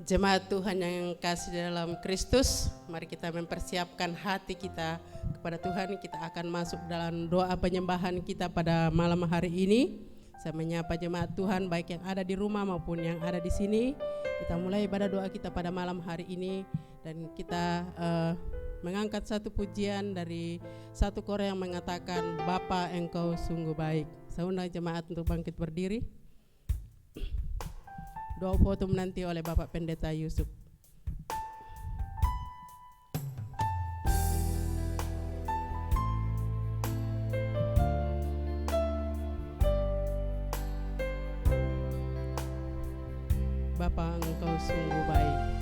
Jemaat Tuhan yang kasih dalam Kristus, mari kita mempersiapkan hati kita kepada Tuhan. Kita akan masuk dalam doa penyembahan kita pada malam hari ini. Saya menyapa jemaat Tuhan baik yang ada di rumah maupun yang ada di sini. Kita mulai ibadah doa kita pada malam hari ini dan kita mengangkat satu pujian dari satu Korea yang mengatakan, Bapa Engkau sungguh baik. Saya undang jemaat untuk bangkit berdiri. Doa foto menanti oleh Bapak Pendeta Yusuf. Bapa Engkau sungguh baik.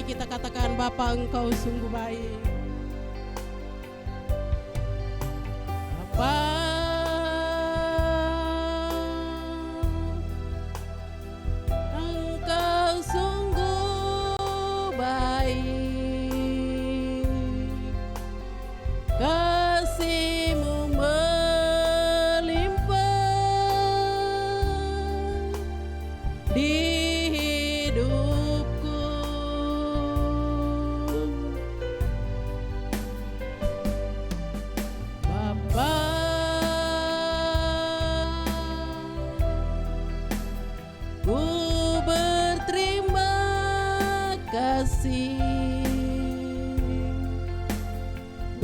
Kita katakan, Bapa Engkau sungguh baik. Bapa Engkau sungguh baik, kasih-Mu melimpah di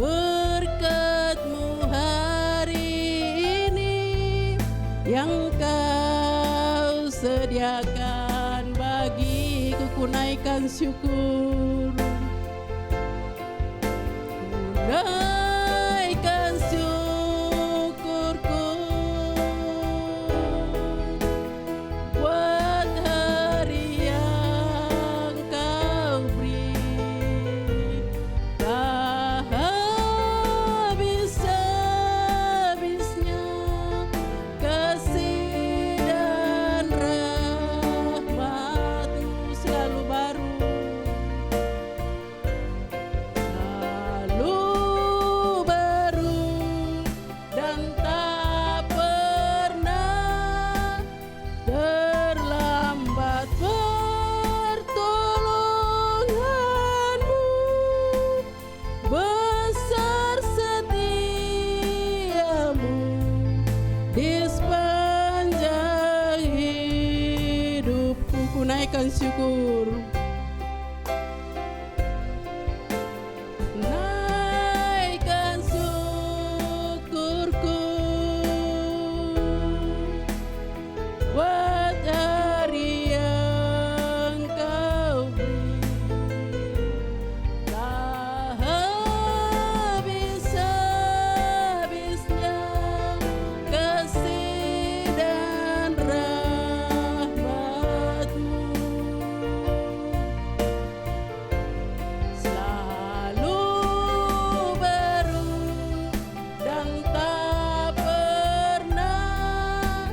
berkat-Mu hari ini yang Kau sediakan bagiku. Ku naikkan syukur, ku naikkan syukurku buat hari yang Kau beri. Tak habis-habisnya kasih dan rahmat-Mu selalu baru, dan tak pernah terlambat pertolongan-Mu. Besar setia-Mu di sepanjang hidupku. Ku naikkan syukur, naikkan syukurku buat hari yang Kau beri. Tak habis-habisnya kasih dan rahmat-Mu. Selalu baru dan tak pernah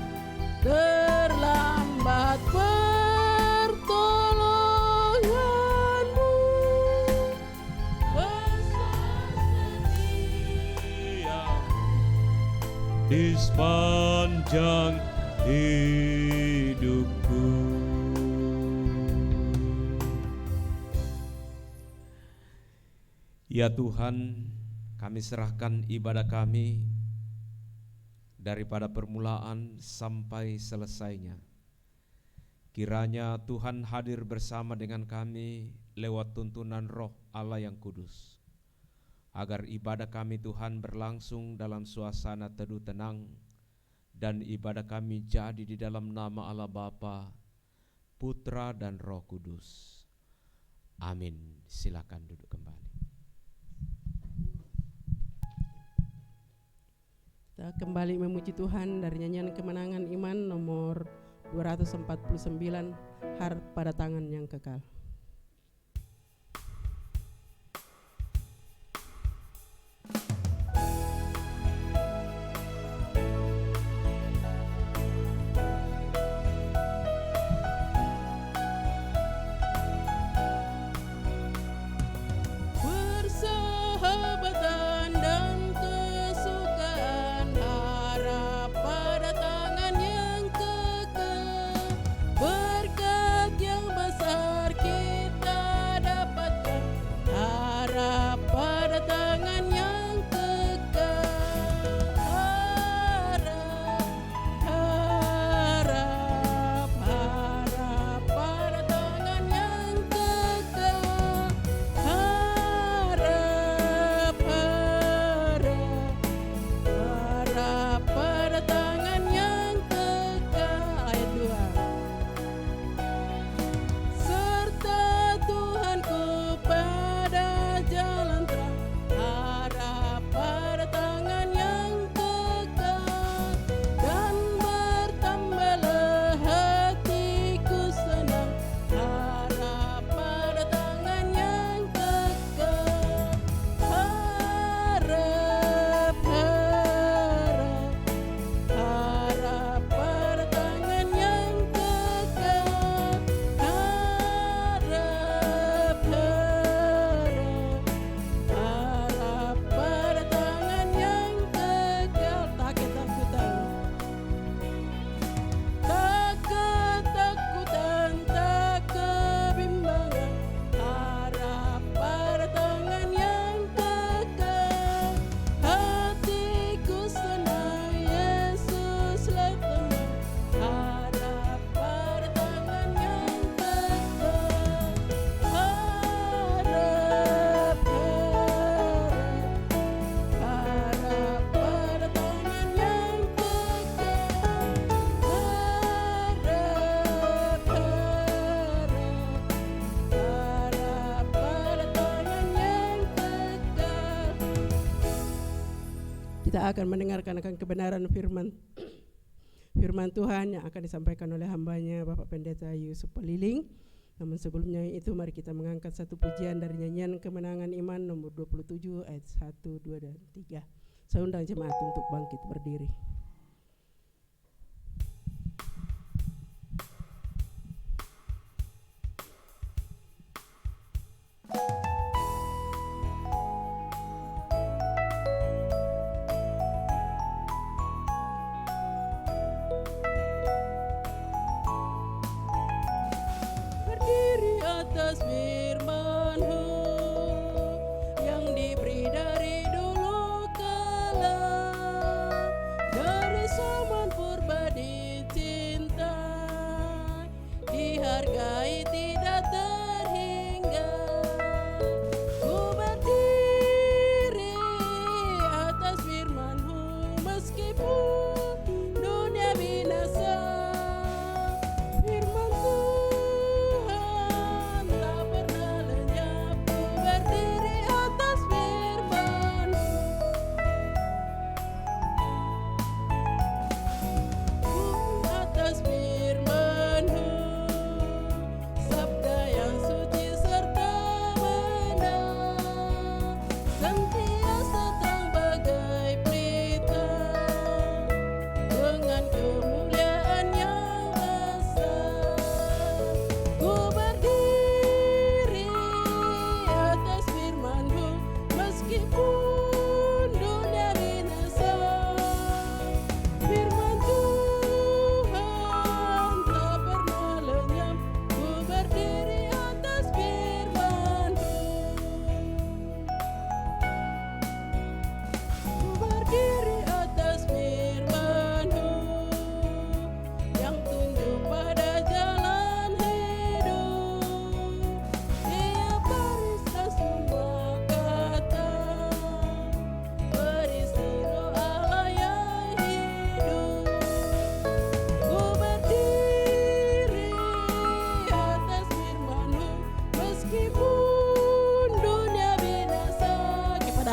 terlambat pertolongan-Mu. Besar setia di sepanjang hidupku. Ya Tuhan, kami serahkan ibadah kami daripada permulaan sampai selesainya. Kiranya Tuhan hadir bersama dengan kami lewat tuntunan Roh Allah yang kudus. agar ibadah kami Tuhan berlangsung dalam suasana teduh tenang, dan ibadah kami jadi di dalam nama Allah Bapa, Putra dan Roh Kudus. Amin. Silakan duduk kembali. Kita kembali memuji Tuhan dari nyanyian kemenangan iman nomor 249, Harp pada tangan yang kekal. Kita akan mendengarkan akan kebenaran firman Tuhan yang akan disampaikan oleh hambanya Bapak Pendeta Yusuf Peliling. Namun sebelumnya itu mari kita mengangkat satu pujian dari nyanyian kemenangan iman nomor 27 ayat 1, 2, dan 3. Saya undang jemaat untuk bangkit berdiri. Atas firman-Mu yang diberi dari dulu kala.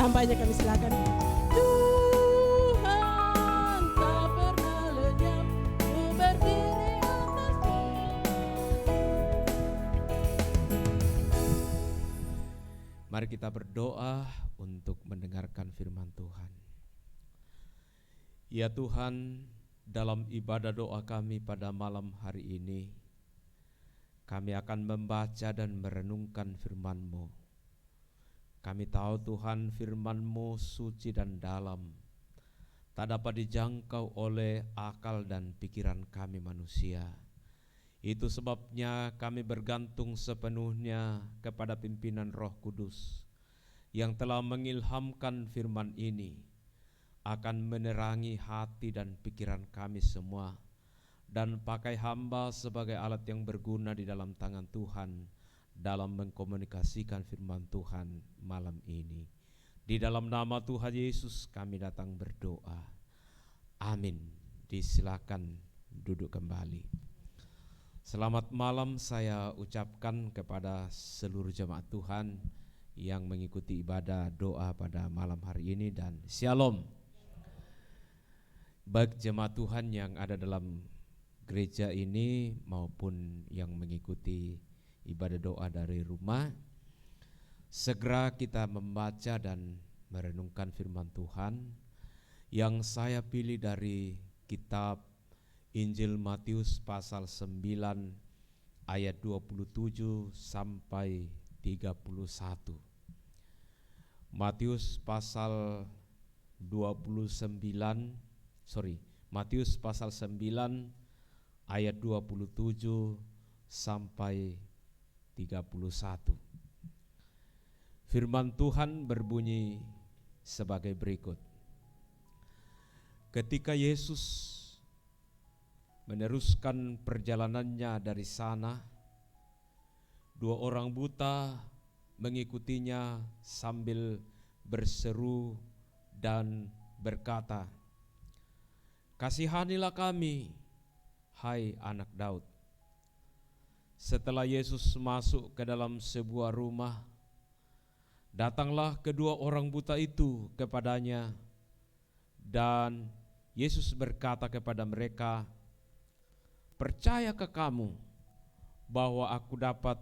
Hambanya kami silakan. Tuhan tak pernah lenyap, ku berdiri atasmu. Mari kita berdoa untuk mendengarkan firman Tuhan. Ya Tuhan, dalam ibadah doa kami pada malam hari ini, kami akan membaca dan merenungkan firman-Mu. Kami tahu Tuhan, firman-Mu suci dan dalam, tak dapat dijangkau oleh akal dan pikiran kami manusia. Itu sebabnya kami bergantung sepenuhnya kepada pimpinan Roh Kudus yang telah mengilhamkan firman ini, akan menerangi hati dan pikiran kami semua, dan pakai hamba sebagai alat yang berguna di dalam tangan Tuhan dalam mengkomunikasikan firman Tuhan malam ini. Di dalam nama Tuhan Yesus kami datang berdoa. Amin. Disilakan duduk kembali. Selamat malam saya ucapkan kepada seluruh jemaat Tuhan yang mengikuti ibadah doa pada malam hari ini, dan Shalom. Baik jemaat Tuhan yang ada dalam gereja ini maupun yang mengikuti ibadah doa dari rumah, segera kita membaca dan merenungkan firman Tuhan yang saya pilih dari kitab Injil Matius pasal 9 ayat 27 sampai 31. Matius pasal 9 ayat 27 sampai 31. Firman Tuhan berbunyi sebagai berikut. Ketika Yesus meneruskan perjalanannya dari sana, dua orang buta mengikutinya sambil berseru dan berkata, "Kasihanilah kami, hai anak Daud." Setelah Yesus masuk ke dalam sebuah rumah, datanglah kedua orang buta itu kepadanya, dan Yesus berkata kepada mereka, "Percayakah kamu bahwa aku dapat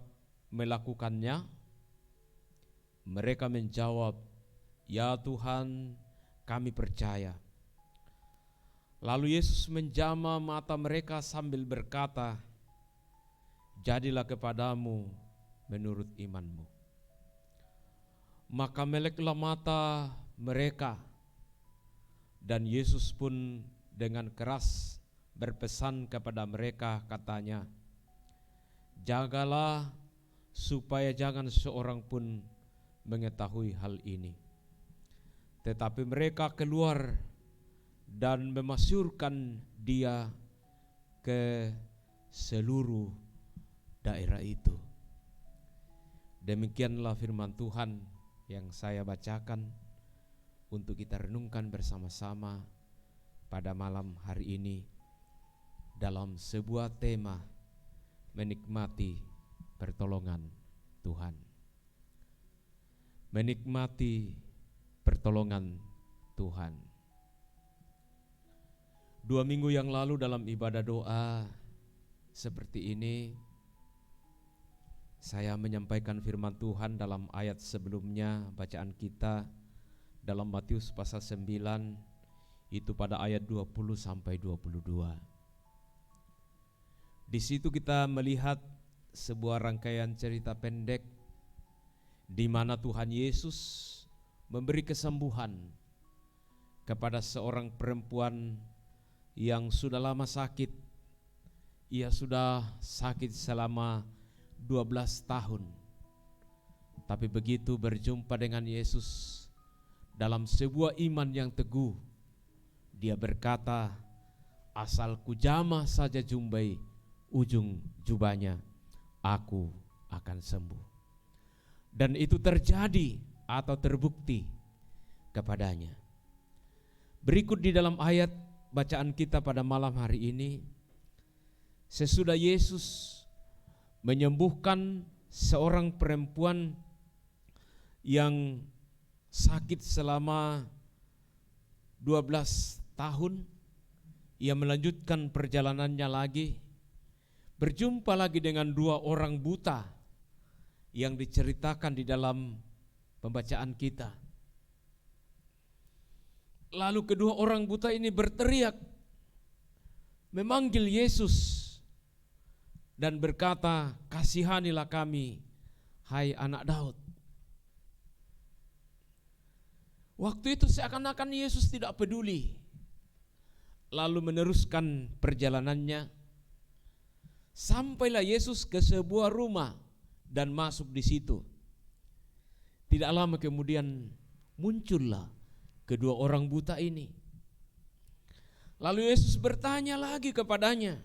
melakukannya?" Mereka menjawab, "Ya Tuhan, kami percaya." Lalu Yesus menjamah mata mereka sambil berkata, "Jadilah kepadamu menurut imanmu." Maka meleklah mata mereka, dan Yesus pun dengan keras berpesan kepada mereka, katanya, "Jagalah supaya jangan seorang pun mengetahui hal ini." Tetapi mereka keluar dan memasyurkan dia ke seluruh daerah itu. Demikianlah firman Tuhan yang saya bacakan untuk kita renungkan bersama-sama pada malam hari ini dalam sebuah tema menikmati pertolongan Tuhan. Menikmati pertolongan Tuhan. 2 minggu yang lalu dalam ibadah doa seperti ini, saya menyampaikan firman Tuhan dalam ayat sebelumnya bacaan kita dalam Matius pasal 9, itu pada ayat 20 sampai 22. Di situ kita melihat sebuah rangkaian cerita pendek di mana Tuhan Yesus memberi kesembuhan kepada seorang perempuan yang sudah lama sakit. Ia sudah sakit selama 12 tahun. Tapi begitu berjumpa dengan Yesus dalam sebuah iman yang teguh, dia berkata, "Asal ku jamah saja jumbai ujung jubahnya, aku akan sembuh." Dan itu terjadi atau terbukti kepadanya. Berikut di dalam ayat bacaan kita pada malam hari ini, sesudah Yesus menyembuhkan seorang perempuan yang sakit selama 12 tahun. Ia melanjutkan perjalanannya lagi, berjumpa lagi dengan 2 orang buta yang diceritakan di dalam pembacaan kita. Lalu kedua orang buta ini berteriak, memanggil Yesus dan berkata, "Kasihanilah kami, hai anak Daud." Waktu itu seakan-akan Yesus tidak peduli, lalu meneruskan perjalanannya. Sampailah Yesus ke sebuah rumah dan masuk di situ. Tidak lama kemudian muncullah kedua orang buta ini. Lalu Yesus bertanya lagi kepadanya,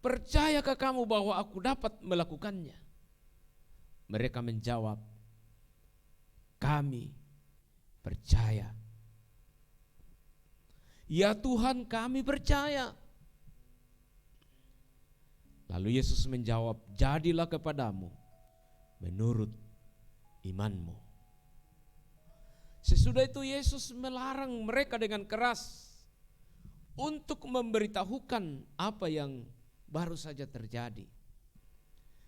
"Percayakah kamu bahwa aku dapat melakukannya?" Mereka menjawab, "Kami percaya." "Ya Tuhan, kami percaya." Lalu Yesus menjawab, "Jadilah kepadamu menurut imanmu." Sesudah itu Yesus melarang mereka dengan keras untuk memberitahukan apa yang baru saja terjadi.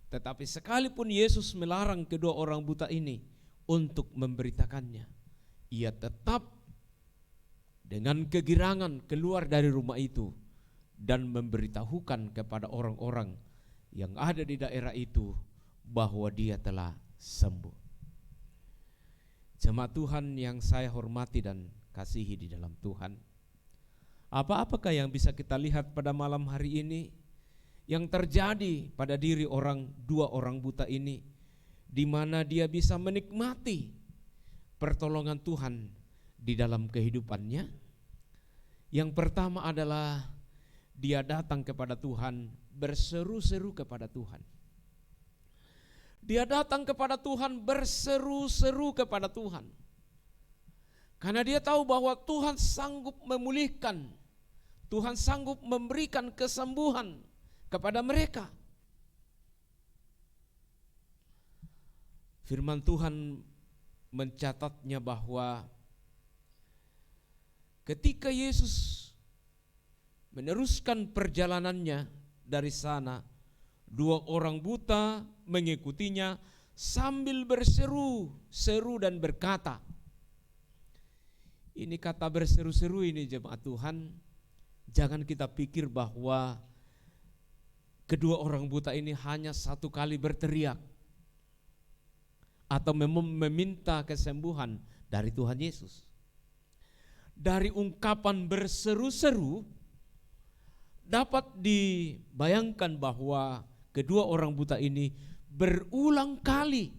Tetapi sekalipun Yesus melarang kedua orang buta ini untuk memberitakannya, ia tetap dengan kegirangan keluar dari rumah itu dan memberitahukan kepada orang-orang yang ada di daerah itu bahwa dia telah sembuh. Jemaat Tuhan yang saya hormati dan kasihi di dalam Tuhan, apakah yang bisa kita lihat pada malam hari ini yang terjadi pada diri 2 orang buta ini, di mana dia bisa menikmati pertolongan Tuhan di dalam kehidupannya? Yang pertama adalah dia datang kepada Tuhan, berseru-seru kepada Tuhan. Dia datang kepada Tuhan, berseru-seru kepada Tuhan. Karena dia tahu bahwa Tuhan sanggup memulihkan, Tuhan sanggup memberikan kesembuhan kepada mereka. Firman Tuhan mencatatnya bahwa ketika Yesus meneruskan perjalanannya dari sana, 2 orang buta mengikutinya sambil berseru-seru dan berkata. Ini kata berseru-seru ini jemaat Tuhan, jangan kita pikir bahwa kedua orang buta ini hanya satu kali berteriak atau meminta kesembuhan dari Tuhan Yesus. Dari ungkapan berseru-seru dapat dibayangkan bahwa kedua orang buta ini berulang kali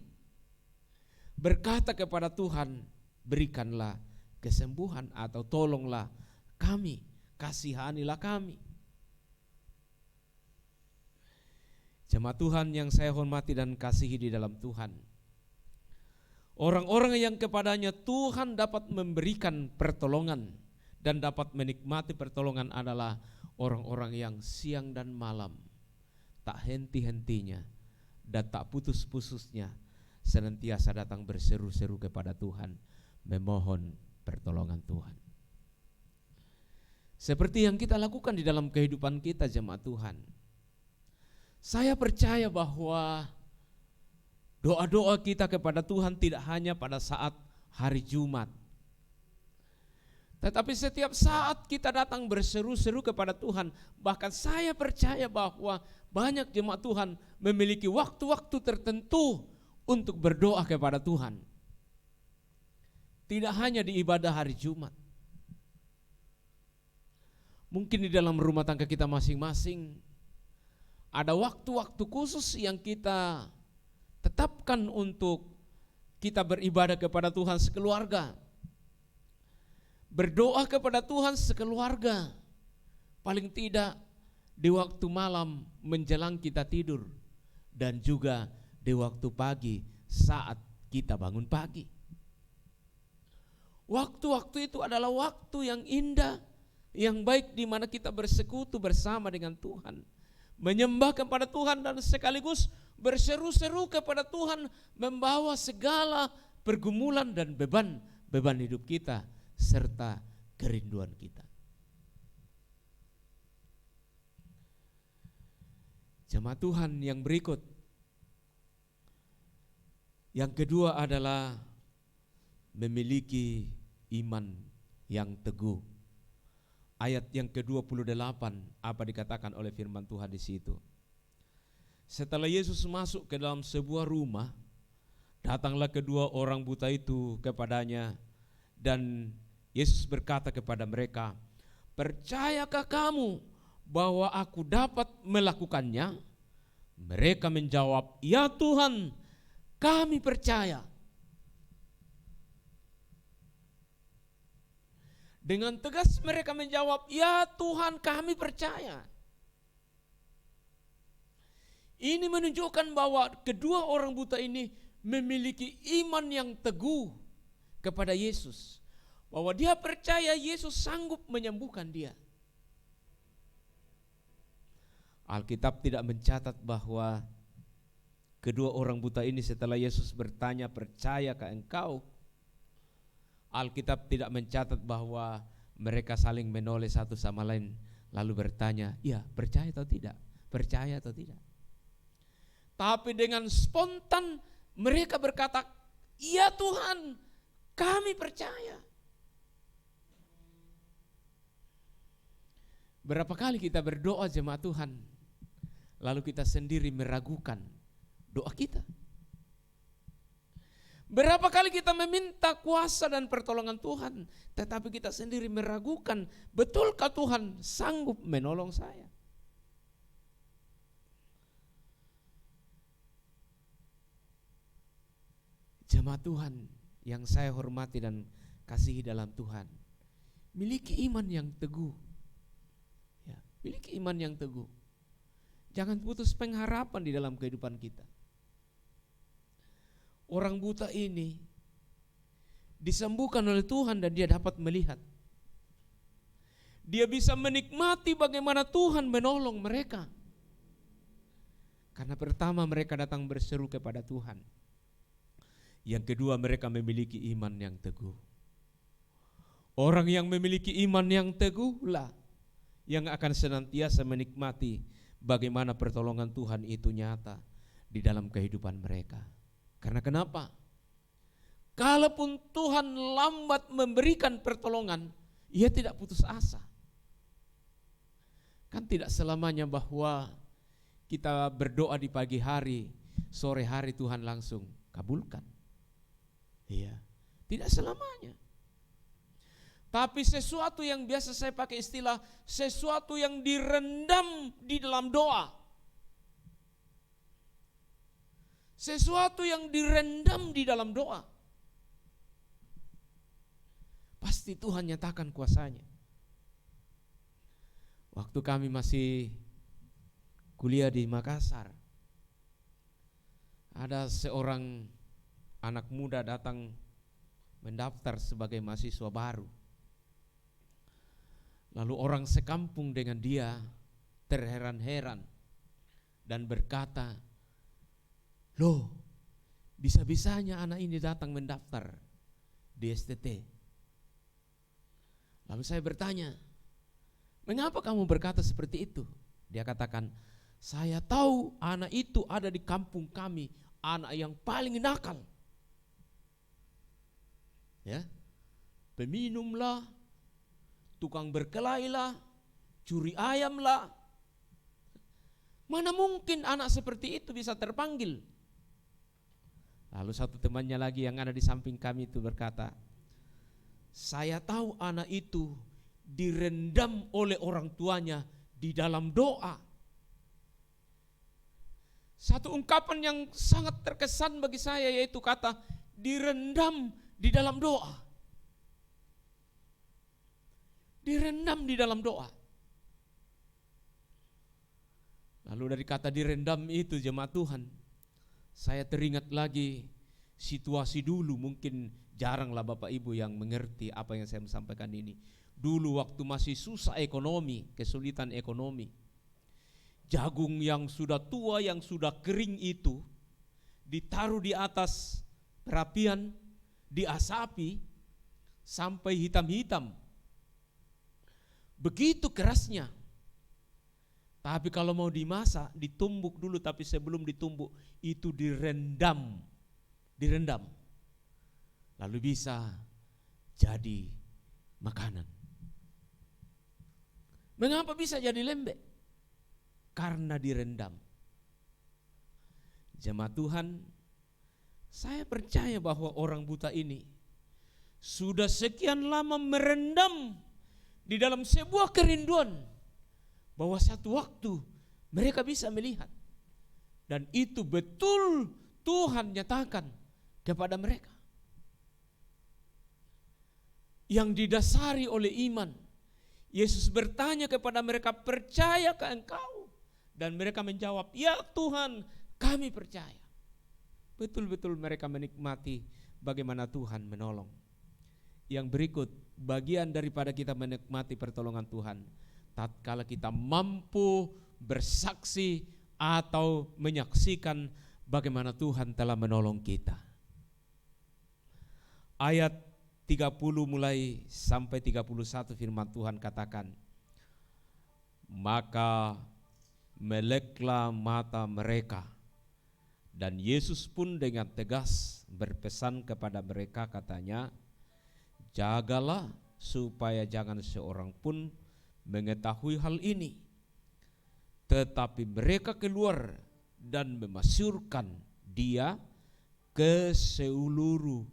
berkata kepada Tuhan, "Berikanlah kesembuhan," atau "Tolonglah kami, kasihanilah kami." Jemaat Tuhan yang saya hormati dan kasihi di dalam Tuhan, orang-orang yang kepadanya Tuhan dapat memberikan pertolongan dan dapat menikmati pertolongan adalah orang-orang yang siang dan malam tak henti-hentinya dan tak putus-putusnya senantiasa datang berseru-seru kepada Tuhan, memohon pertolongan Tuhan. Seperti yang kita lakukan di dalam kehidupan kita jemaat Tuhan. Saya percaya bahwa doa-doa kita kepada Tuhan tidak hanya pada saat hari Jumat, tetapi setiap saat kita datang berseru-seru kepada Tuhan. Bahkan saya percaya bahwa banyak jemaat Tuhan memiliki waktu-waktu tertentu untuk berdoa kepada Tuhan. Tidak hanya di ibadah hari Jumat. Mungkin di dalam rumah tangga kita masing-masing ada waktu-waktu khusus yang kita tetapkan untuk kita beribadah kepada Tuhan sekeluarga. Berdoa kepada Tuhan sekeluarga, paling tidak di waktu malam menjelang kita tidur, dan juga di waktu pagi saat kita bangun pagi. Waktu-waktu itu adalah waktu yang indah, yang baik, di mana kita bersekutu bersama dengan Tuhan, menyembah kepada Tuhan dan sekaligus berseru-seru kepada Tuhan, membawa segala pergumulan dan beban hidup kita serta kerinduan kita. Jemaat Tuhan yang berikut, yang kedua adalah memiliki iman yang teguh. Ayat yang ke-28, apa dikatakan oleh firman Tuhan di situ? Setelah Yesus masuk ke dalam sebuah rumah, datanglah kedua orang buta itu kepadanya, dan Yesus berkata kepada mereka, "Percayakah kamu bahwa aku dapat melakukannya?" Mereka menjawab, "Ya Tuhan, kami percaya." Dengan tegas mereka menjawab, "Ya Tuhan, kami percaya." Ini menunjukkan bahwa kedua orang buta ini memiliki iman yang teguh kepada Yesus, bahwa dia percaya Yesus sanggup menyembuhkan dia. Alkitab tidak mencatat bahwa kedua orang buta ini setelah Yesus bertanya, "Percayakah engkau?" Alkitab tidak mencatat bahwa mereka saling menoleh satu sama lain lalu bertanya, "Ya, percaya atau tidak? Percaya atau tidak?" Tapi dengan spontan mereka berkata, "Ya Tuhan, kami percaya." Berapa kali kita berdoa jemaat Tuhan, lalu kita sendiri meragukan doa kita. Berapa kali kita meminta kuasa dan pertolongan Tuhan, tetapi kita sendiri meragukan, betulkah Tuhan sanggup menolong saya? Jemaat Tuhan yang saya hormati dan kasihi dalam Tuhan, miliki iman yang teguh. Ya, miliki iman yang teguh. Jangan putus pengharapan di dalam kehidupan kita. Orang buta ini disembuhkan oleh Tuhan dan dia dapat melihat. Dia bisa menikmati bagaimana Tuhan menolong mereka. Karena pertama mereka datang berseru kepada Tuhan. Yang kedua mereka memiliki iman yang teguh. Orang yang memiliki iman yang teguhlah yang akan senantiasa menikmati bagaimana pertolongan Tuhan itu nyata di dalam kehidupan mereka. Karena kenapa? Kalaupun Tuhan lambat memberikan pertolongan, ia tidak putus asa. Kan tidak selamanya bahwa kita berdoa di pagi hari, sore hari Tuhan langsung kabulkan. Iya, tidak selamanya. Tapi sesuatu yang biasa saya pakai istilah, sesuatu yang direndam di dalam doa. Sesuatu yang direndam di dalam doa, pasti Tuhan nyatakan kuasanya. Waktu kami masih kuliah di Makassar, ada seorang anak muda datang mendaftar sebagai mahasiswa baru. Lalu orang sekampung dengan dia terheran-heran dan berkata, "Loh, bisa-bisanya anak ini datang mendaftar di STT." Lalu saya bertanya, "Mengapa kamu berkata seperti itu?" Dia katakan, "Saya tahu anak itu ada di kampung kami, anak yang paling nakal. Ya, peminumlah, tukang berkelailah, curi ayamlah. Mana mungkin anak seperti itu bisa terpanggil?" Lalu satu temannya lagi yang ada di samping kami itu berkata, "Saya tahu anak itu direndam oleh orang tuanya di dalam doa." Satu ungkapan yang sangat terkesan bagi saya yaitu kata direndam di dalam doa. Direndam di dalam doa. Lalu dari kata direndam itu jemaat Tuhan, saya teringat lagi situasi dulu, mungkin jaranglah Bapak Ibu yang mengerti apa yang saya sampaikan ini. Dulu waktu masih susah ekonomi, kesulitan ekonomi, jagung yang sudah tua, yang sudah kering itu ditaruh di atas perapian, diasapi sampai hitam-hitam. Begitu kerasnya. Tapi kalau mau dimasak, ditumbuk dulu, tapi sebelum ditumbuk itu direndam. Lalu bisa jadi makanan. Mengapa bisa jadi lembek? Karena direndam. Jemaat Tuhan, saya percaya bahwa orang buta ini sudah sekian lama merendam di dalam sebuah kerinduan bahwa satu waktu mereka bisa melihat. Dan itu betul Tuhan nyatakan kepada mereka. Yang didasari oleh iman. Yesus bertanya kepada mereka, percayakah engkau? Dan mereka menjawab, ya Tuhan, kami percaya. Betul-betul mereka menikmati bagaimana Tuhan menolong. Yang berikut, bagian daripada kita menikmati pertolongan Tuhan, tatkala kita mampu bersaksi atau menyaksikan bagaimana Tuhan telah menolong kita. Ayat 30 mulai sampai 31 firman Tuhan katakan, maka meleklah mata mereka, dan Yesus pun dengan tegas berpesan kepada mereka, katanya, jagalah supaya jangan seorang pun mengetahui hal ini. Tetapi mereka keluar dan memasyurkan dia ke seluruh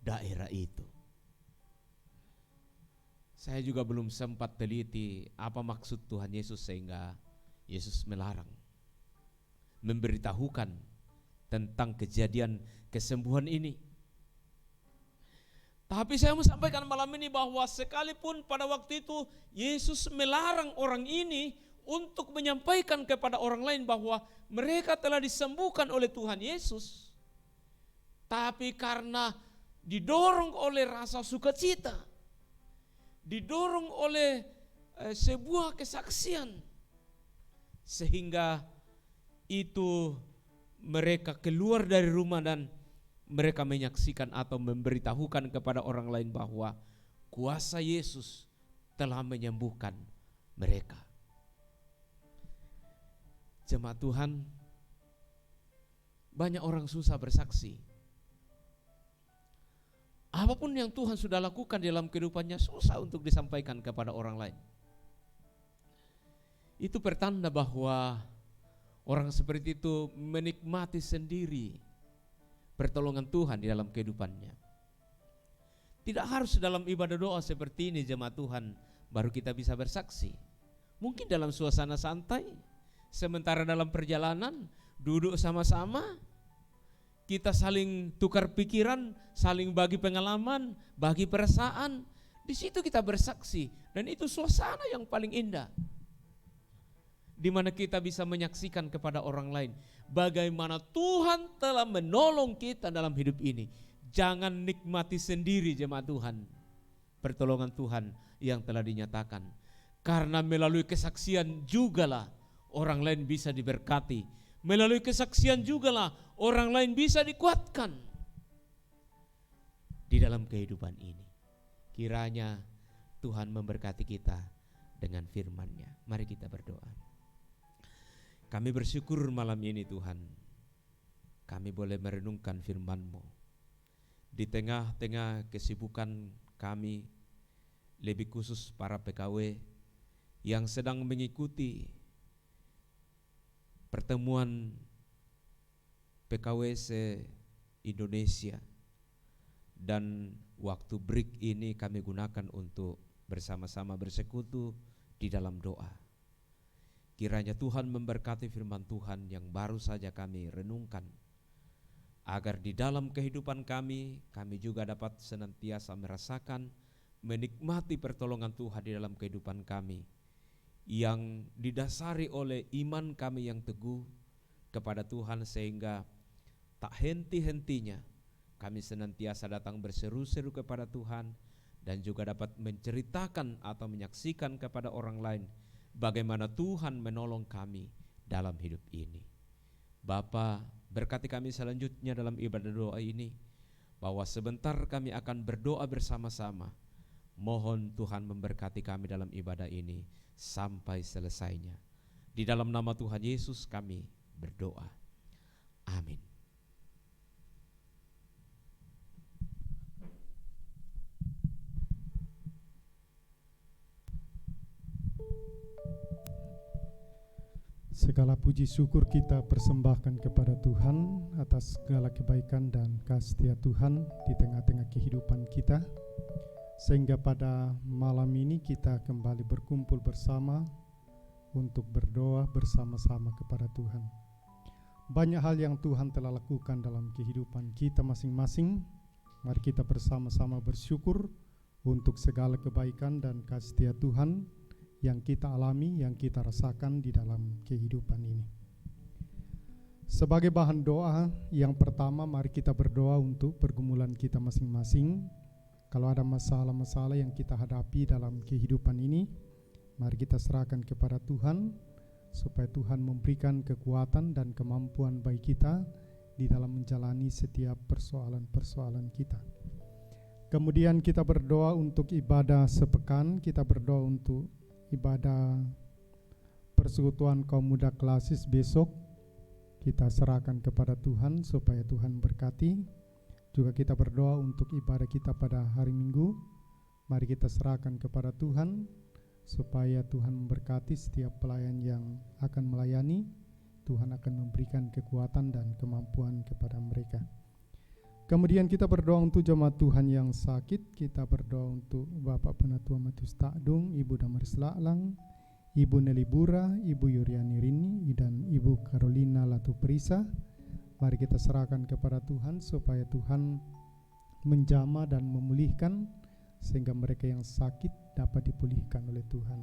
daerah itu. Saya juga belum sempat teliti apa maksud Tuhan Yesus sehingga Yesus melarang, memberitahukan tentang kejadian kesembuhan ini. Tapi saya mau sampaikan malam ini bahwa sekalipun pada waktu itu Yesus melarang orang ini untuk menyampaikan kepada orang lain bahwa mereka telah disembuhkan oleh Tuhan Yesus, tapi karena didorong oleh rasa sukacita, didorong oleh sebuah kesaksian, sehingga itu mereka keluar dari rumah dan mereka menyaksikan atau memberitahukan kepada orang lain bahwa kuasa Yesus telah menyembuhkan mereka. Jemaat Tuhan, banyak orang susah bersaksi. Apapun yang Tuhan sudah lakukan dalam kehidupannya susah untuk disampaikan kepada orang lain. Itu pertanda bahwa orang seperti itu menikmati sendiri pertolongan Tuhan di dalam kehidupannya. Tidak harus dalam ibadah doa seperti ini jemaat Tuhan baru kita bisa bersaksi. Mungkin dalam suasana santai, sementara dalam perjalanan duduk sama-sama, kita saling tukar pikiran, saling bagi pengalaman, bagi perasaan. Di situ kita bersaksi, dan itu suasana yang paling indah, di mana kita bisa menyaksikan kepada orang lain bagaimana Tuhan telah menolong kita dalam hidup ini. Jangan nikmati sendiri jemaat Tuhan pertolongan Tuhan yang telah dinyatakan, karena melalui kesaksian jugalah orang lain bisa diberkati, melalui kesaksian jugalah orang lain bisa dikuatkan di dalam kehidupan ini. Kiranya Tuhan memberkati kita dengan firman-Nya. Mari kita berdoa. Kami bersyukur malam ini Tuhan, kami boleh merenungkan firman-Mu. Di tengah-tengah kesibukan kami, lebih khusus para PKW yang sedang mengikuti pertemuan PKW se-Indonesia, dan waktu break ini kami gunakan untuk bersama-sama bersekutu di dalam doa. Kiranya Tuhan memberkati firman Tuhan yang baru saja kami renungkan, agar di dalam kehidupan kami juga dapat senantiasa merasakan, menikmati pertolongan Tuhan di dalam kehidupan kami, yang didasari oleh iman kami yang teguh kepada Tuhan, sehingga tak henti-hentinya kami senantiasa datang berseru-seru kepada Tuhan, dan juga dapat menceritakan atau menyaksikan kepada orang lain bagaimana Tuhan menolong kami dalam hidup ini. Bapa, berkati kami selanjutnya dalam ibadah doa ini. bahwa sebentar kami akan berdoa bersama-sama. Mohon Tuhan memberkati kami dalam ibadah ini sampai selesainya. Di dalam nama Tuhan Yesus kami berdoa. Amin. Segala puji syukur kita persembahkan kepada Tuhan atas segala kebaikan dan kasih Tuhan di tengah-tengah kehidupan kita, sehingga pada malam ini kita kembali berkumpul bersama untuk berdoa bersama-sama kepada Tuhan. Banyak hal yang Tuhan telah lakukan dalam kehidupan kita masing-masing. Mari kita bersama-sama bersyukur untuk segala kebaikan dan kasih Tuhan yang kita alami, yang kita rasakan di dalam kehidupan ini. Sebagai bahan doa, yang pertama mari kita berdoa untuk pergumulan kita masing-masing. Kalau ada masalah-masalah yang kita hadapi dalam kehidupan ini, mari kita serahkan kepada Tuhan, supaya Tuhan memberikan kekuatan dan kemampuan bagi kita di dalam menjalani setiap persoalan-persoalan kita. Kemudian kita berdoa untuk ibadah sepekan, kita berdoa untuk ibadah persekutuan kaum muda klasis besok. Kita serahkan kepada Tuhan supaya Tuhan berkati. Juga kita berdoa untuk ibadah kita pada hari Minggu. Mari kita serahkan kepada Tuhan supaya Tuhan memberkati setiap pelayan yang akan melayani. Tuhan akan memberikan kekuatan dan kemampuan kepada mereka. Kemudian kita berdoa untuk jemaat Tuhan yang sakit. Kita berdoa untuk Bapak Penatua Matius Takdung, Ibu Damaris Laklang, Ibu Nelly Bura, Ibu Yuriani Rini, dan Ibu Carolina Latu Perisa. Mari kita serahkan kepada Tuhan supaya Tuhan menjamah dan memulihkan, sehingga mereka yang sakit dapat dipulihkan oleh Tuhan.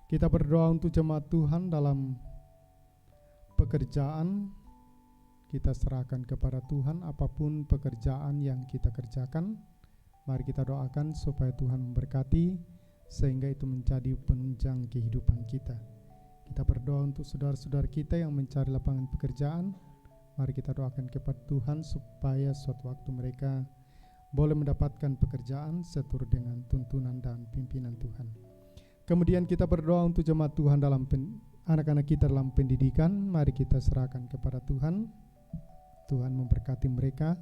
Kita berdoa untuk jemaat Tuhan dalam pekerjaan. Kita serahkan kepada Tuhan apapun pekerjaan yang kita kerjakan. Mari kita doakan supaya Tuhan memberkati, sehingga itu menjadi penunjang kehidupan kita. Kita berdoa untuk saudara-saudara kita yang mencari lapangan pekerjaan. Mari kita doakan kepada Tuhan supaya suatu waktu mereka boleh mendapatkan pekerjaan seturut dengan tuntunan dan pimpinan Tuhan. Kemudian kita berdoa untuk jemaat Tuhan dalam anak-anak kita dalam pendidikan. Mari kita serahkan kepada Tuhan. Tuhan memberkati mereka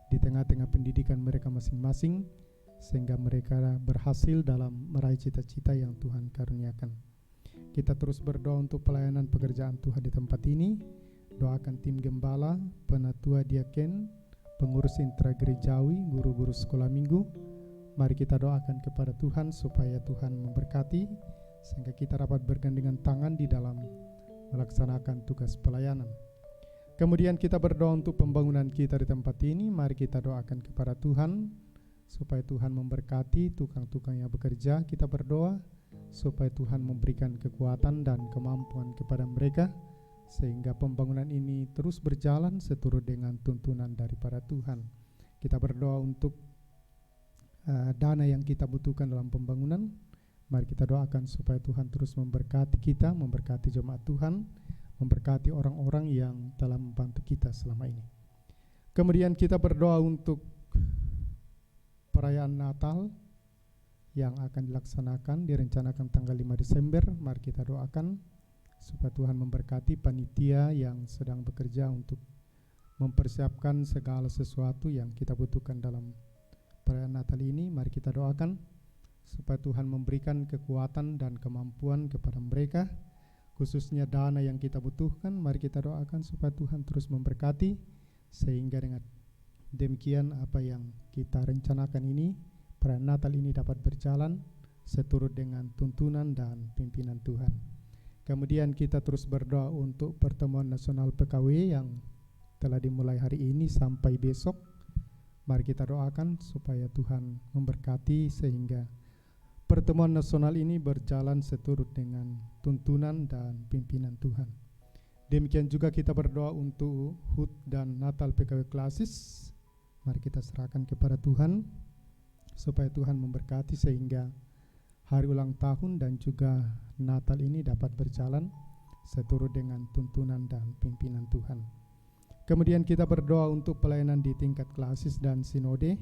di tengah-tengah pendidikan mereka masing-masing, sehingga mereka berhasil dalam meraih cita-cita yang Tuhan karuniakan. Kita terus berdoa untuk pelayanan pekerjaan Tuhan di tempat ini. Doakan tim gembala, penatua diaken, pengurus intragerejawi, guru-guru sekolah minggu. Mari kita doakan kepada Tuhan supaya Tuhan memberkati, sehingga kita dapat bergandengan tangan di dalam melaksanakan tugas pelayanan. Kemudian kita berdoa untuk pembangunan kita di tempat ini. Mari kita doakan kepada Tuhan supaya Tuhan memberkati tukang-tukang yang bekerja. Kita berdoa supaya Tuhan memberikan kekuatan dan kemampuan kepada mereka, sehingga pembangunan ini terus berjalan seturut dengan tuntunan daripada Tuhan. Kita berdoa untuk dana yang kita butuhkan dalam pembangunan. Mari kita doakan supaya Tuhan terus memberkati kita, memberkati jemaat Tuhan, memberkati orang-orang yang telah membantu kita selama ini. Kemudian kita berdoa untuk perayaan Natal yang akan dilaksanakan, direncanakan tanggal 5 Desember. Mari kita doakan supaya Tuhan memberkati panitia yang sedang bekerja untuk mempersiapkan segala sesuatu yang kita butuhkan dalam perayaan Natal ini. Mari kita doakan supaya Tuhan memberikan kekuatan dan kemampuan kepada mereka, khususnya dana yang kita butuhkan. Mari kita doakan supaya Tuhan terus memberkati, sehingga dengan demikian apa yang kita rencanakan ini, perayaan Natal ini dapat berjalan seturut dengan tuntunan dan pimpinan Tuhan. Kemudian kita terus berdoa untuk pertemuan nasional PKW yang telah dimulai hari ini sampai besok. Mari kita doakan supaya Tuhan memberkati, sehingga pertemuan nasional ini berjalan seturut dengan tuntunan dan pimpinan Tuhan. Demikian juga kita berdoa untuk HUT dan Natal PKW Klasis. Mari kita serahkan kepada Tuhan supaya Tuhan memberkati, sehingga hari ulang tahun dan juga Natal ini dapat berjalan seturut dengan tuntunan dan pimpinan Tuhan. Kemudian kita berdoa untuk pelayanan di tingkat klasis dan sinode.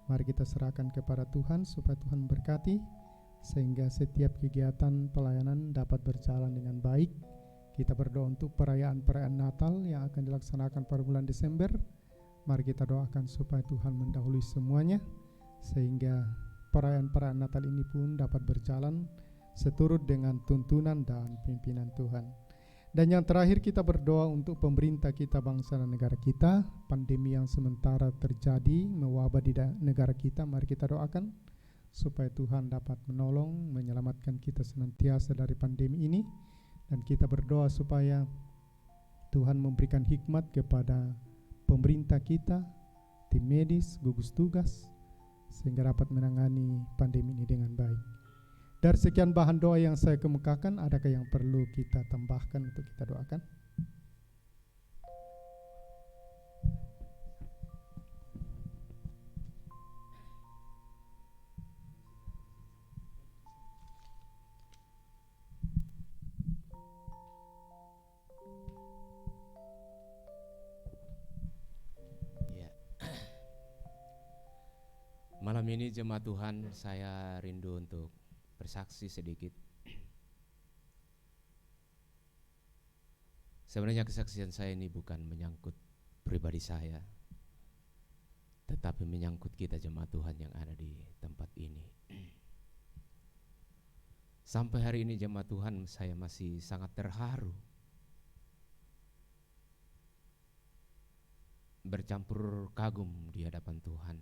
Mari kita serahkan kepada Tuhan supaya Tuhan berkati sehingga setiap kegiatan pelayanan dapat berjalan dengan baik. Kita berdoa untuk perayaan-perayaan Natal yang akan dilaksanakan pada bulan Desember. Mari kita doakan supaya Tuhan mendahului semuanya sehingga perayaan-perayaan Natal ini pun dapat berjalan seturut dengan tuntunan dan pimpinan Tuhan. Dan yang terakhir kita berdoa untuk pemerintah kita, bangsa dan negara kita. Pandemi yang sementara terjadi mewabah di negara kita, mari kita doakan supaya Tuhan dapat menolong, menyelamatkan kita senantiasa dari pandemi ini. Dan kita berdoa supaya Tuhan memberikan hikmat kepada pemerintah kita, tim medis, gugus tugas, sehingga dapat menangani pandemi ini dengan baik. Dari sekian bahan doa yang saya kemukakan, adakah yang perlu kita tambahkan untuk kita doakan? Ya. Malam ini jemaat Tuhan, saya rindu untuk bersaksi sedikit. Sebenarnya kesaksian saya ini bukan menyangkut pribadi saya, tetapi menyangkut kita jemaat Tuhan yang ada di tempat ini. Sampai hari ini jemaat Tuhan, saya masih sangat terharu, bercampur kagum di hadapan Tuhan.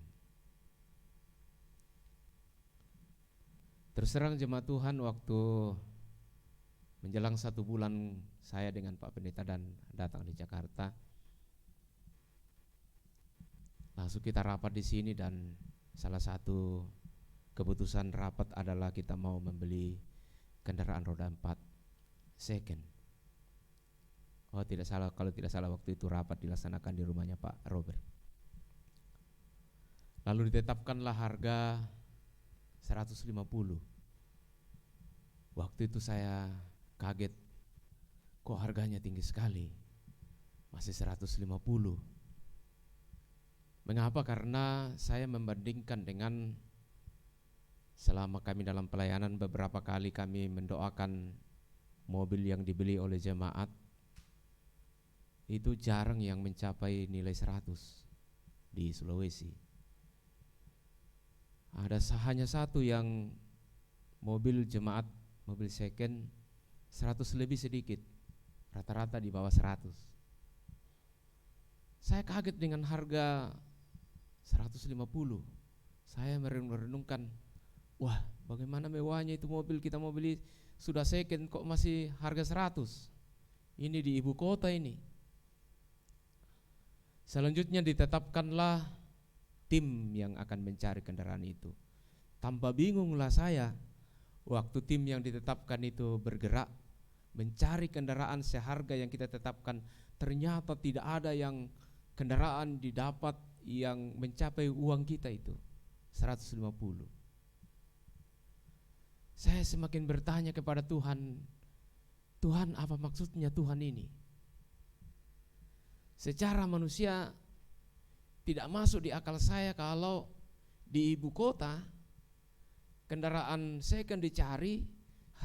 Terus terang jemaat Tuhan, waktu menjelang 1 bulan saya dengan Pak Pendeta dan datang di Jakarta, langsung kita rapat di sini dan salah satu keputusan rapat adalah kita mau membeli kendaraan roda 4 second. Oh tidak salah, kalau tidak salah waktu itu rapat dilaksanakan di rumahnya Pak Robert. Lalu ditetapkanlah harga 150. Waktu itu saya kaget, kok harganya tinggi sekali, masih 150. Mengapa? Karena saya membandingkan dengan selama kami dalam pelayanan, beberapa kali kami mendoakan mobil yang dibeli oleh jemaat, itu jarang yang mencapai nilai 100 di Sulawesi. Ada hanya satu yang mobil jemaat, mobil second 100 lebih sedikit, rata-rata di bawah 100. Saya kaget dengan harga 150. Saya merenungkan, wah bagaimana mewahnya itu mobil, kita mau beli sudah second kok masih harga 100. Ini di ibu kota ini. Selanjutnya ditetapkanlah tim yang akan mencari kendaraan itu. Tambah bingunglah saya waktu tim yang ditetapkan itu bergerak mencari kendaraan seharga yang kita tetapkan. Ternyata tidak ada yang kendaraan didapat yang mencapai uang kita itu 150. Saya semakin bertanya kepada Tuhan, Tuhan apa maksudnya Tuhan ini? Secara manusia tidak masuk di akal saya kalau di ibu kota kendaraan second dicari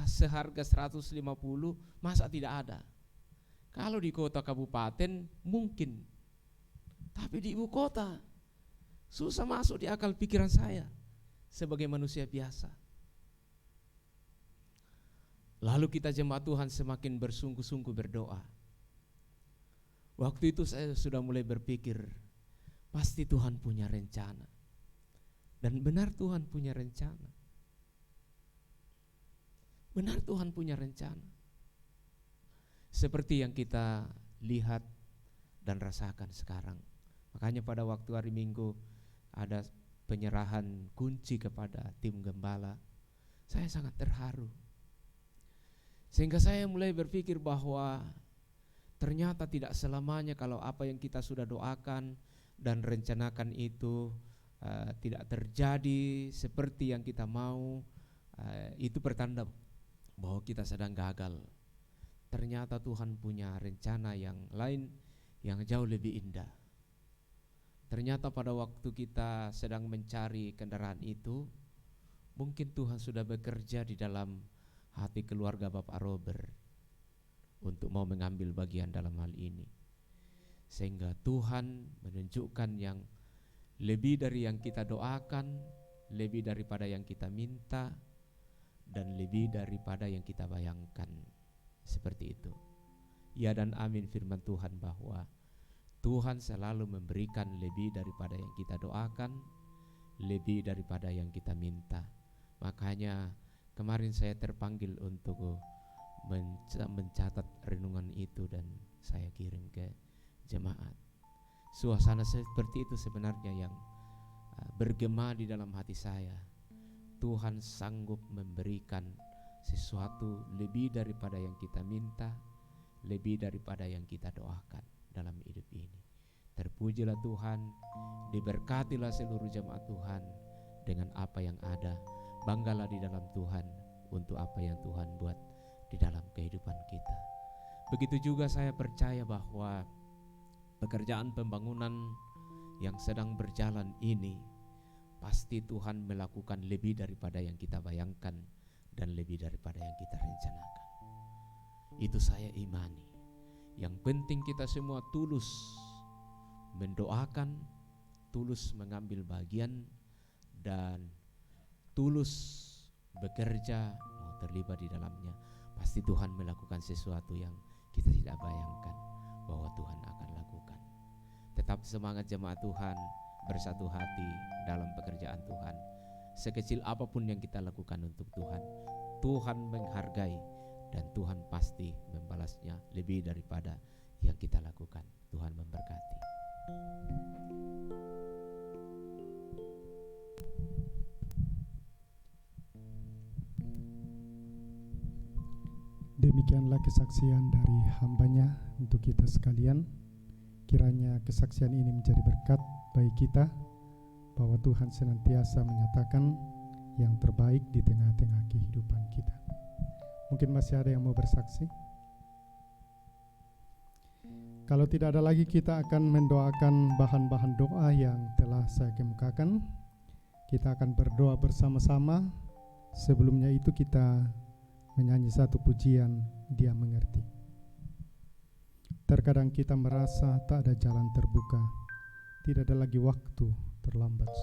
seharga 150, masa tidak ada? Kalau di kota kabupaten mungkin, tapi di ibu kota susah masuk di akal pikiran saya sebagai manusia biasa. Lalu kita jemaat Tuhan semakin bersungguh-sungguh berdoa. Waktu itu saya sudah mulai berpikir, pasti Tuhan punya rencana. Dan benar Tuhan punya rencana. Benar Tuhan punya rencana. Seperti yang kita lihat dan rasakan sekarang. Makanya pada waktu hari Minggu ada penyerahan kunci kepada tim gembala. Saya sangat terharu. Sehingga saya mulai berpikir bahwa ternyata tidak selamanya kalau apa yang kita sudah doakan dan rencanakan itu tidak terjadi seperti yang kita mau, itu pertanda bahwa kita sedang gagal. Ternyata Tuhan punya rencana yang lain yang jauh lebih indah. Ternyata pada waktu kita sedang mencari kendaraan itu, mungkin Tuhan sudah bekerja di dalam hati keluarga Bapak Robert untuk mau mengambil bagian dalam hal ini. Sehingga Tuhan menunjukkan yang lebih dari yang kita doakan, lebih daripada yang kita minta, dan lebih daripada yang kita bayangkan. Seperti itu. Ya dan amin firman Tuhan bahwa Tuhan selalu memberikan lebih daripada yang kita doakan, lebih daripada yang kita minta. Makanya kemarin saya terpanggil untuk mencatat renungan itu dan saya kirim ke jemaat. Suasana seperti itu sebenarnya yang bergema di dalam hati saya. Tuhan sanggup memberikan sesuatu lebih daripada yang kita minta, lebih daripada yang kita doakan dalam hidup ini. Terpujilah Tuhan, diberkatilah seluruh jemaat Tuhan dengan apa yang ada. Banggalah di dalam Tuhan untuk apa yang Tuhan buat di dalam kehidupan kita. Begitu juga saya percaya bahwa pekerjaan pembangunan yang sedang berjalan ini pasti Tuhan melakukan lebih daripada yang kita bayangkan dan lebih daripada yang kita rencanakan. Itu saya imani. Yang penting kita semua tulus mendoakan, tulus mengambil bagian, dan tulus bekerja mau terlibat di dalamnya. Pasti Tuhan melakukan sesuatu yang kita tidak bayangkan bahwa Tuhan akan lakukan. Tetap semangat jemaat Tuhan, bersatu hati dalam pekerjaan Tuhan. Sekecil apapun yang kita lakukan untuk Tuhan, Tuhan menghargai dan Tuhan pasti membalasnya lebih daripada yang kita lakukan. Tuhan memberkati. Demikianlah kesaksian dari hambanya untuk kita sekalian. Kiranya kesaksian ini menjadi berkat bagi kita, bahwa Tuhan senantiasa menyatakan yang terbaik di tengah-tengah kehidupan kita. Mungkin masih ada yang mau bersaksi? Kalau tidak ada lagi, kita akan mendoakan bahan-bahan doa yang telah saya kemukakan. Kita akan berdoa bersama-sama. Sebelumnya itu kita menyanyi satu pujian, Dia Mengerti. Terkadang kita merasa tak ada jalan terbuka, tidak ada lagi waktu, terlambat.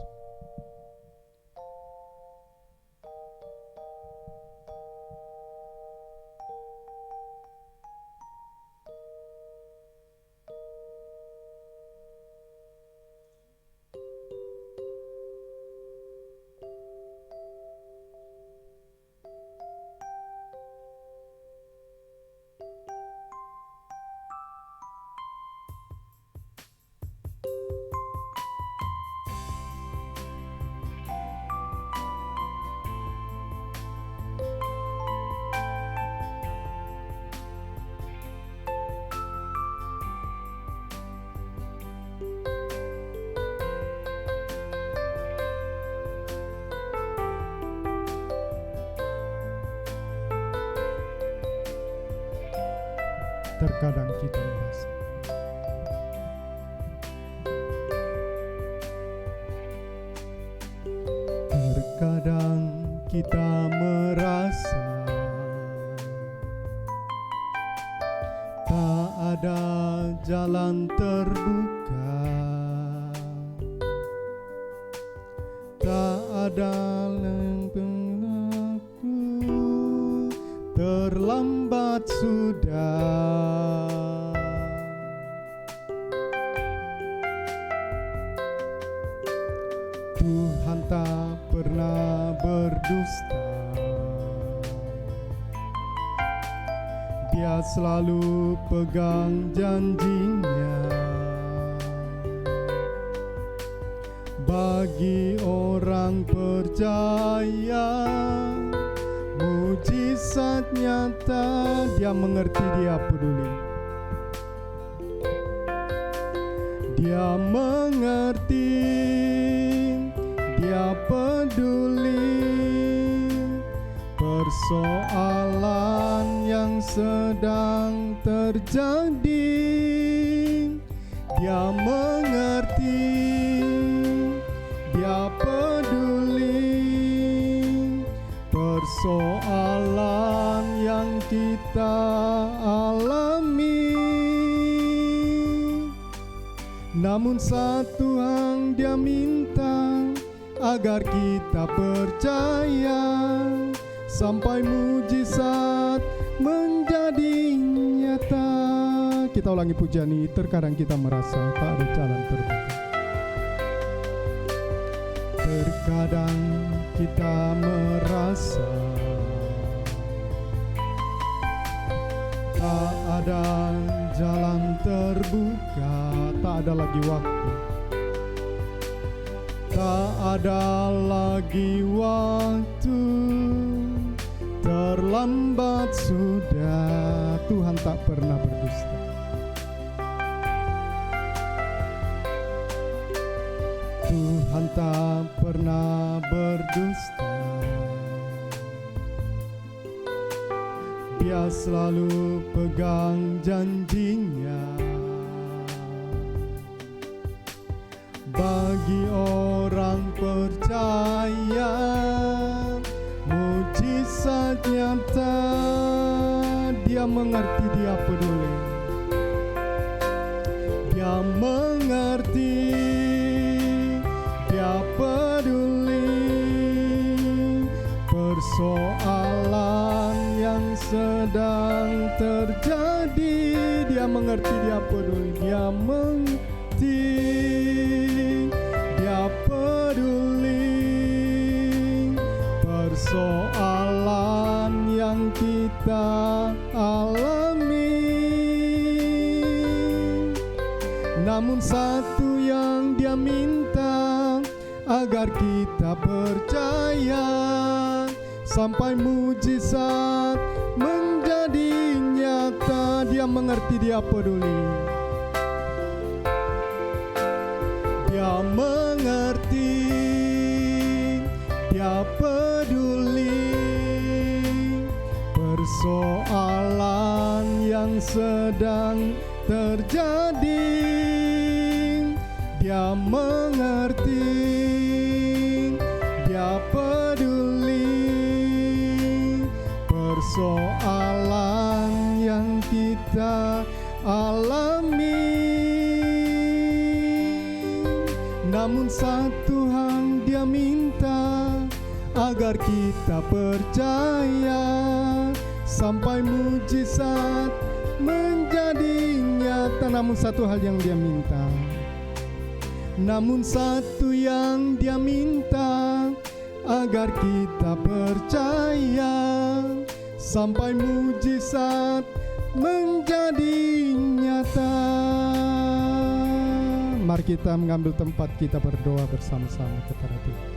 Terkadang kita merasa tak ada jalan terbuka, tak ada pelaku, terlambat sudah. Tuhan tak pernah berdusta, Dia selalu pegang janjinya. Bagi orang percaya, mujizat nyata. Dia mengerti, Dia peduli. Dia mengerti, Dia peduli persoalan yang sedang terjadi. Dia mengerti, Dia peduli persoalan yang kita alami. Namun satu yang Dia minta, agar kita percaya sampai mujizat menjadi nyata. Kita ulangi pujian ini. Terkadang kita merasa tak ada jalan terbuka. Terkadang kita merasa tak ada jalan terbuka, tak ada lagi waktu, tak ada lagi waktu, terlambat sudah. Tuhan tak pernah berdusta. Tuhan tak pernah berdusta. Dia selalu pegang janjinya. Bagi orang percaya, mujizat nyata. Dia mengerti, Dia peduli. Dia mengerti, Dia peduli persoalan yang sedang terjadi. Dia mengerti, Dia peduli. Dia mengerti, Dia peduli persoalan yang kita alami. Namun satu yang Dia minta, agar kita percaya sampai mujizat menjadi nyata. Dia mengerti, Dia peduli. Dia mengerti, Dia peduli persoalan yang sedang terjadi. Dia mengerti, Dia peduli persoalan yang kita alami. Namun satu yang Dia minta, agar kita percaya sampai mujizat menjadi nyata. Namun satu hal yang Dia minta, namun satu yang Dia minta, agar kita percaya sampai mujizat menjadi nyata. Mari kita mengambil tempat, kita berdoa bersama-sama kepada Tuhan.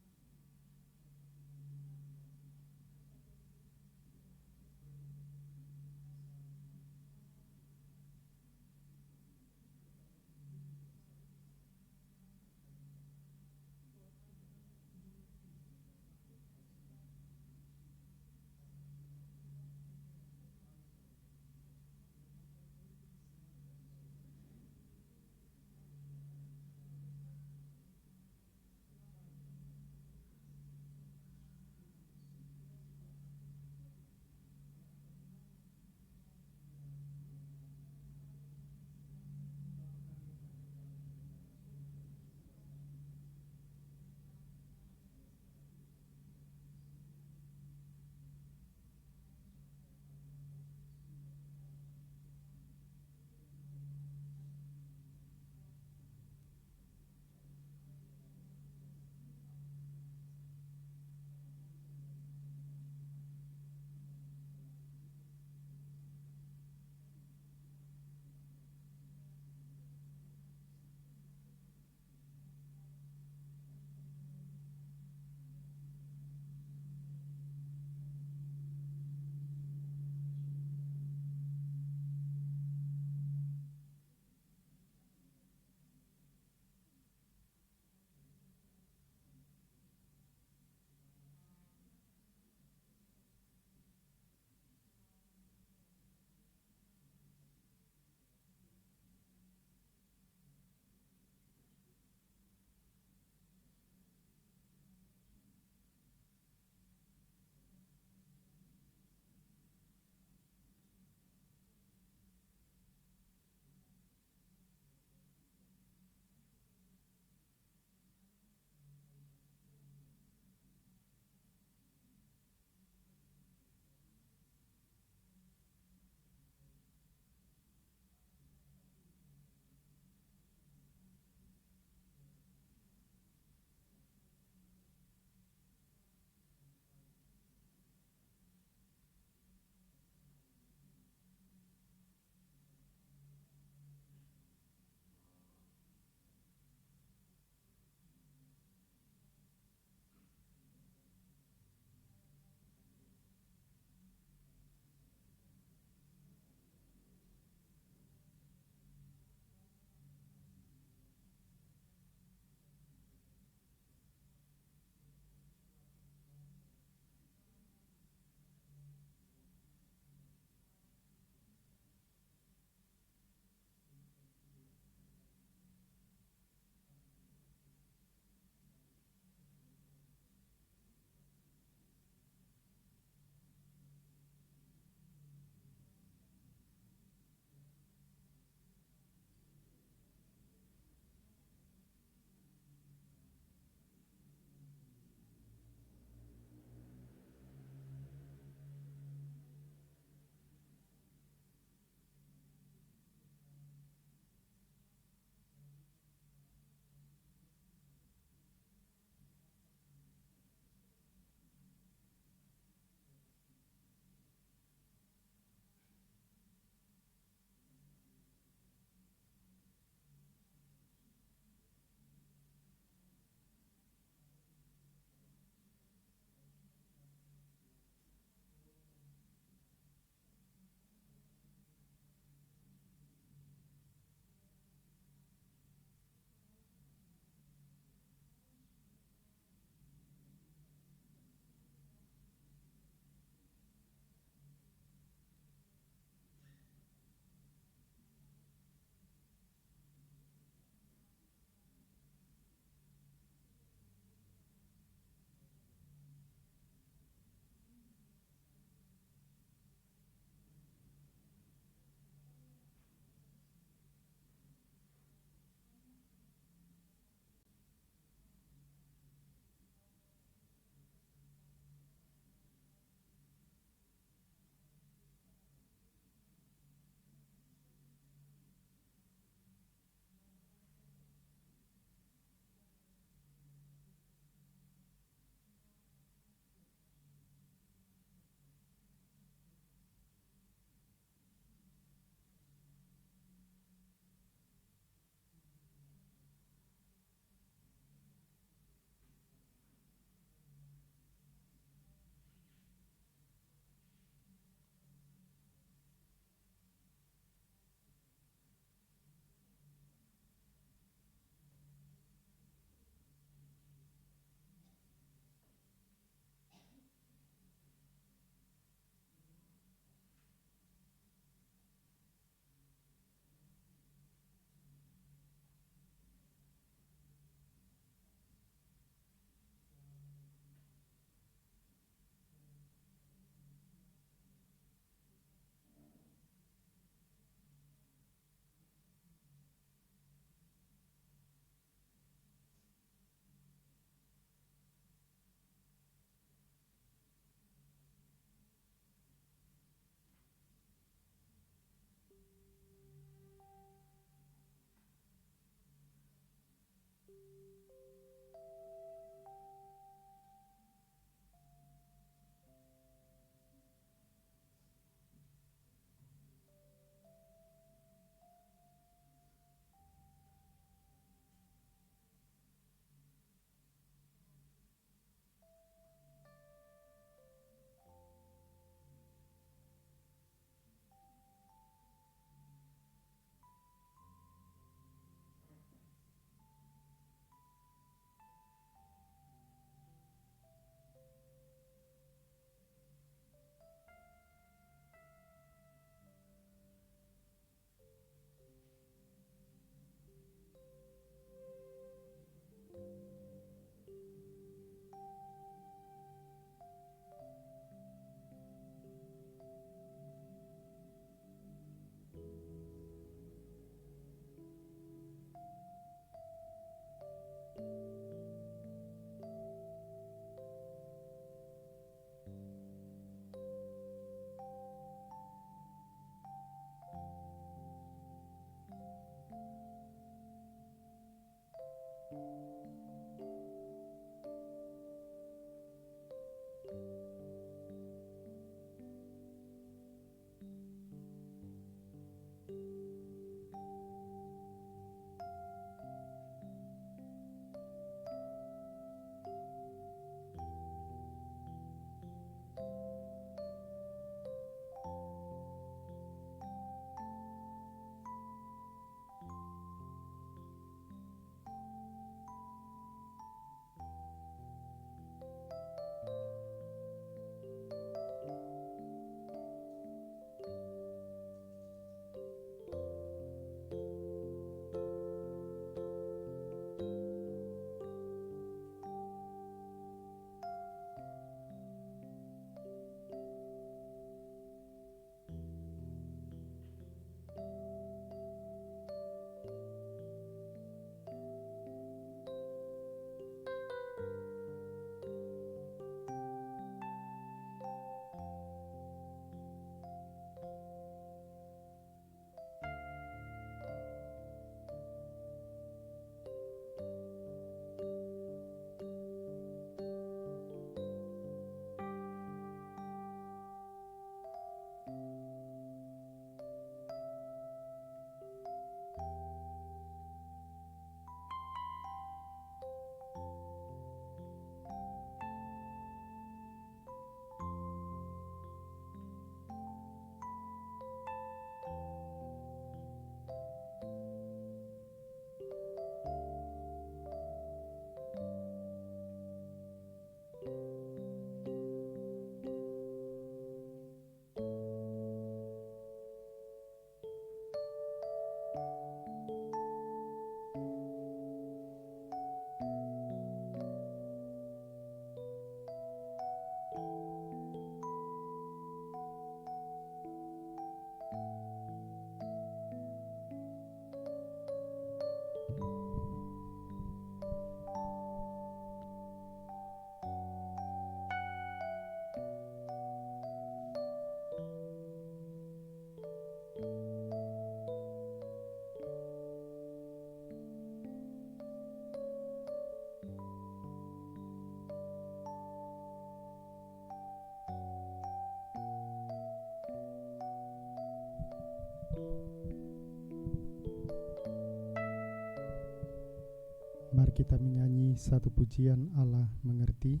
Mari kita menyanyi satu pujian Allah mengerti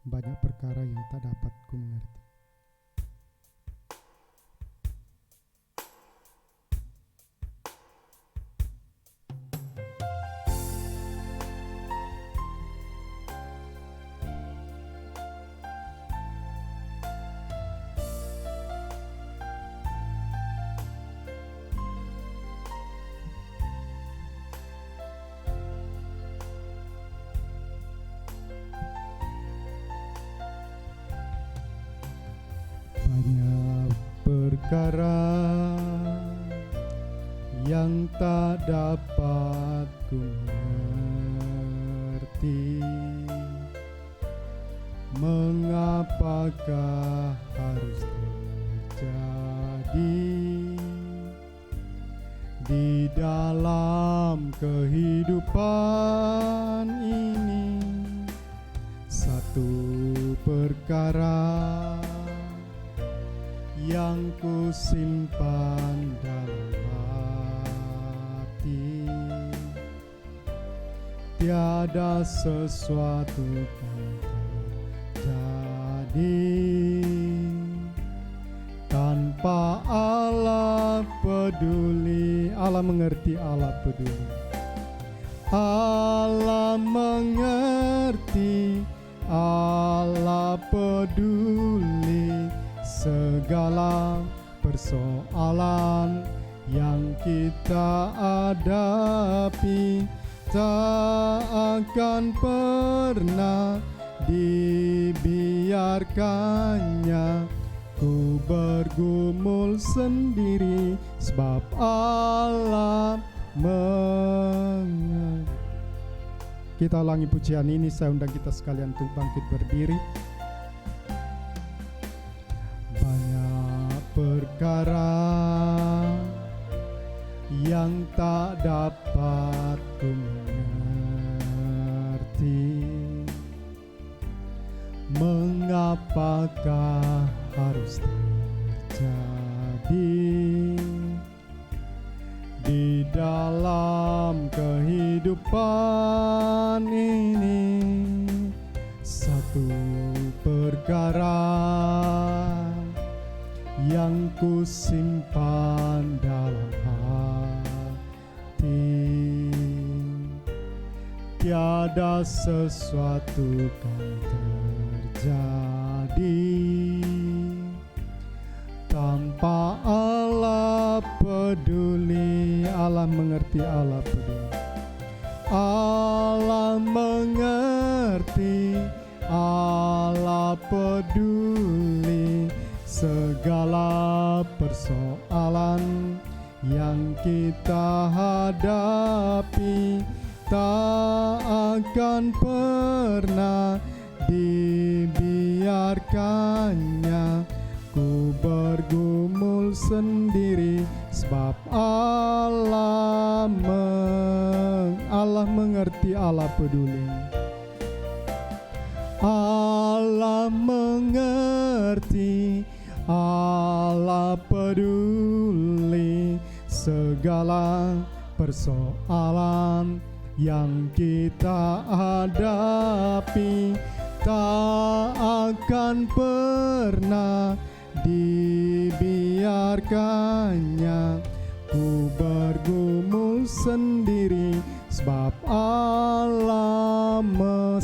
banyak perkara yang tak dapat ku mengerti. Banyak perkara yang tak dapat ku mengerti, mengapakah harus terjadi di dalam kehidupan ini. Satu perkara yang ku simpan dalam hati, tiada sesuatu pun terjadi tanpa Allah peduli. Allah mengerti, Allah peduli. Allah mengerti, Allah peduli segala persoalan yang kita hadapi. Tak akan pernah dibiarkannya ku bergumul sendiri, sebab Allah mengerti. Kita ulangi pujian ini, saya undang kita sekalian untuk bangkit berdiri. Banyak perkara yang tak dapat ku mengerti, mengapakah harus terjadi tiada sesuatu kan terjadi tanpa Allah peduli. Allah mengerti, Allah peduli. Allah mengerti, Allah peduli segala persoalan yang kita hadapi. Tak akan pernah dibiarkannya ku bergumul sendiri, sebab Allah mengerti, Allah peduli. Allah mengerti, Allah peduli segala persoalan yang kita hadapi. Tak akan pernah dibiarkannya ku bergumul sendiri, sebab Allah mengerti.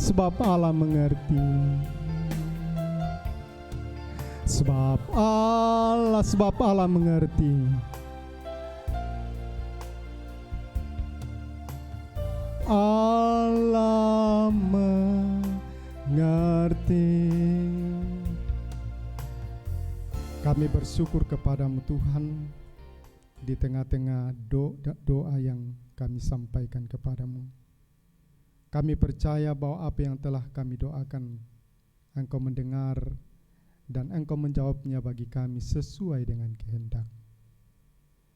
Sebab Allah mengerti. Allah mengerti. Kami bersyukur kepadamu Tuhan, di tengah-tengah doa yang kami sampaikan kepadamu. Kami percaya bahwa apa yang telah kami doakan, Engkau mendengar dan Engkau menjawabnya bagi kami sesuai dengan kehendak.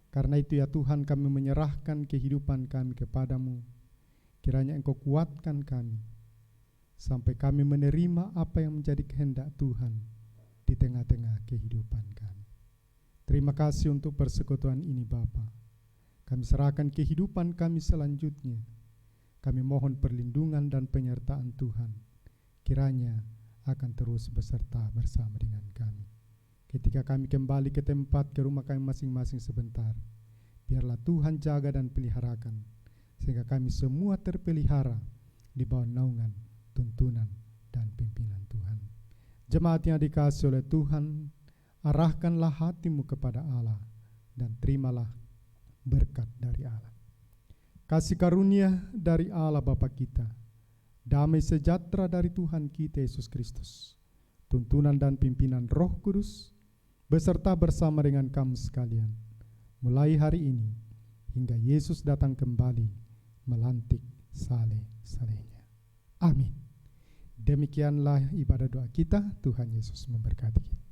Karena itu ya Tuhan, kami menyerahkan kehidupan kami kepadamu. Kiranya Engkau kuatkan kami sampai kami menerima apa yang menjadi kehendak Tuhan di tengah-tengah kehidupan kami. Terima kasih untuk persekutuan ini Bapa. Kami serahkan kehidupan kami selanjutnya. Kami mohon perlindungan dan penyertaan Tuhan. Kiranya akan terus beserta bersama dengan kami. Ketika kami kembali ke tempat, ke rumah kami masing-masing sebentar, biarlah Tuhan jaga dan peliharakan, sehingga kami semua terpelihara di bawah naungan, tuntunan, dan pimpinan Tuhan. Jemaat yang dikasihi oleh Tuhan, arahkanlah hatimu kepada Allah dan terimalah berkat dari Allah. Kasih karunia dari Allah Bapa kita, damai sejahtera dari Tuhan kita Yesus Kristus, tuntunan dan pimpinan Roh Kudus, beserta bersama dengan kamu sekalian, mulai hari ini hingga Yesus datang kembali melantik saleh-salehnya. Amin. Demikianlah ibadah doa kita. Tuhan Yesus memberkati kita.